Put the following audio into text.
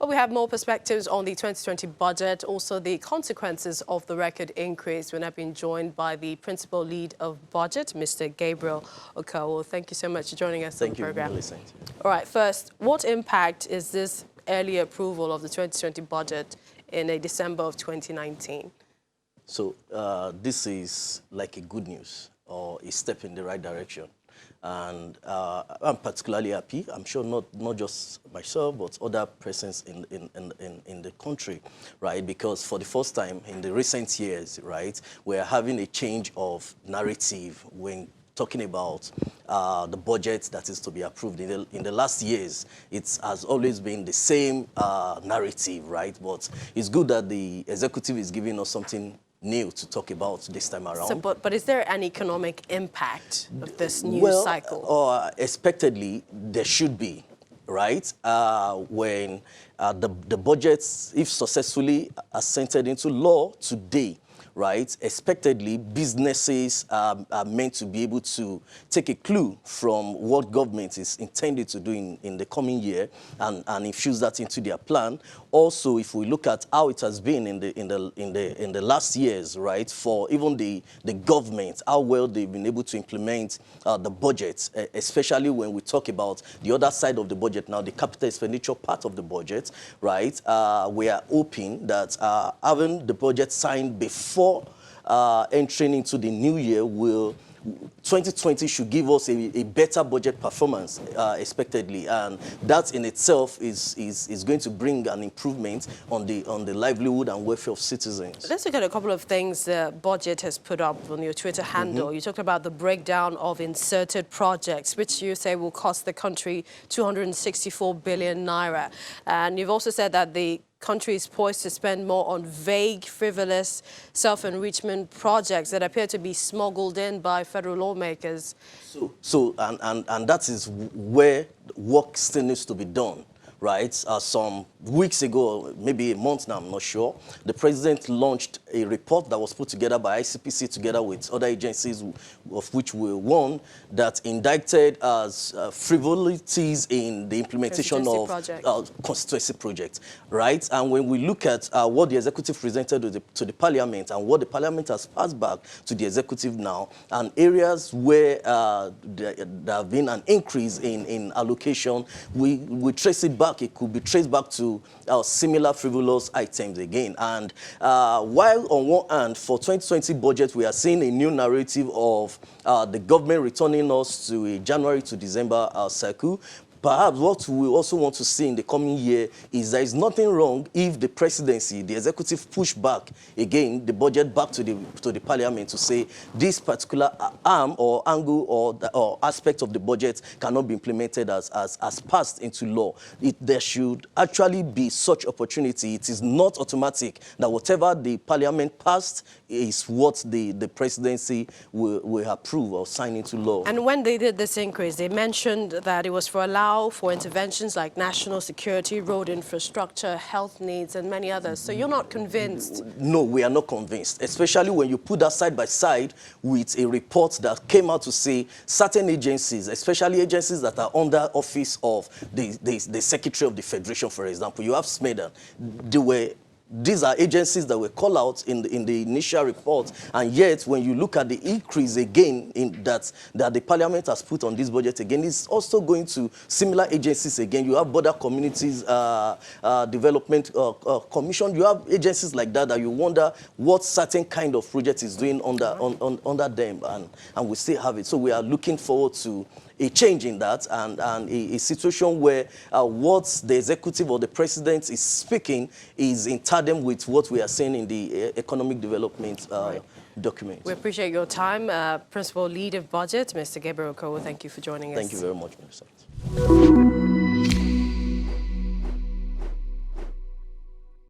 Well, we have more perspectives on the 2020 budget, also the consequences of the record increase. We're now being joined by the Principal Lead of Budget, Mr. Gabriel Okowo. Thank you so much for joining us on the program. Thank you for listening. All right, first, what impact is this early approval of the 2020 budget in December of 2019? So this is like a good news or a step in the right direction. And I'm particularly happy. I'm sure not just myself, but other persons in the country, right? Because for the first time in the recent years, right, we're having a change of narrative when talking about the budget that is to be approved. In the last years, it has always been the same narrative, right? But it's good that the executive is giving us something new to talk about this time around. So, but is there an economic impact of this new cycle? Expectedly, there should be, right? When the budgets, if successfully assented into law today, right, expectedly, businesses are meant to be able to take a clue from what government is intended to do in the coming year and infuse that into their plan. Also, if we look at how it has been in the last years, right, for even the government, how well they've been able to implement the budget, especially when we talk about the other side of the budget now, the capital expenditure part of the budget, right, we are hoping that having the budget signed before entering into the new year 2020 should give us a better budget performance expectedly, and that in itself is going to bring an improvement on the livelihood and welfare of citizens. Let's look at a couple of things the budget has put up on your Twitter handle. You talked about the breakdown of inserted projects, which you say will cost the country 264 billion naira, and you've also said that the country is poised to spend more on vague, frivolous, self-enrichment projects that appear to be smuggled in by federal lawmakers. So that is where work still needs to be done, right? Some weeks ago, maybe a month now, I'm not sure, the president launched a report that was put together by ICPC together with other agencies, of which we were one, that indicted as frivolities in the implementation of constituency projects, right? And when we look at what the executive presented to the parliament and what the parliament has passed back to the executive now, and areas where there have been an increase in allocation, we trace it back. It could be traced back to similar frivolous items again. And while on one hand, for 2020 budget, we are seeing a new narrative of the government returning us to a January to December cycle, perhaps what we also want to see in the coming year is there is nothing wrong if the presidency, the executive, push back again the budget back to the parliament to say this particular arm or angle or aspect of the budget cannot be implemented as passed into law. There should actually be such opportunity. It is not automatic that whatever the parliament passed is what the presidency will approve or sign into law. And when they did this increase, they mentioned that it was for interventions like national security, road infrastructure, health needs, and many others. So you're not convinced? No, we are not convinced, especially when you put that side by side with a report that came out to say certain agencies, especially agencies that are under office of the Secretary of the Federation, for example. You have SMEDA. These are agencies that were called out in the initial report, and yet when you look at the increase again in that the parliament has put on this budget again, it's also going to similar agencies again. You have Border Communities Development Commission. You have agencies like that you wonder what certain kind of project is doing under them, and we still have it. So we are looking forward to a change in that and a situation where what the executive or the president is speaking is in tandem with what we are saying in the economic development document. We appreciate your time. Principal Lead of Budget, Mr. Gabriel Okowo, thank you for joining us. Thank you very much, Minister.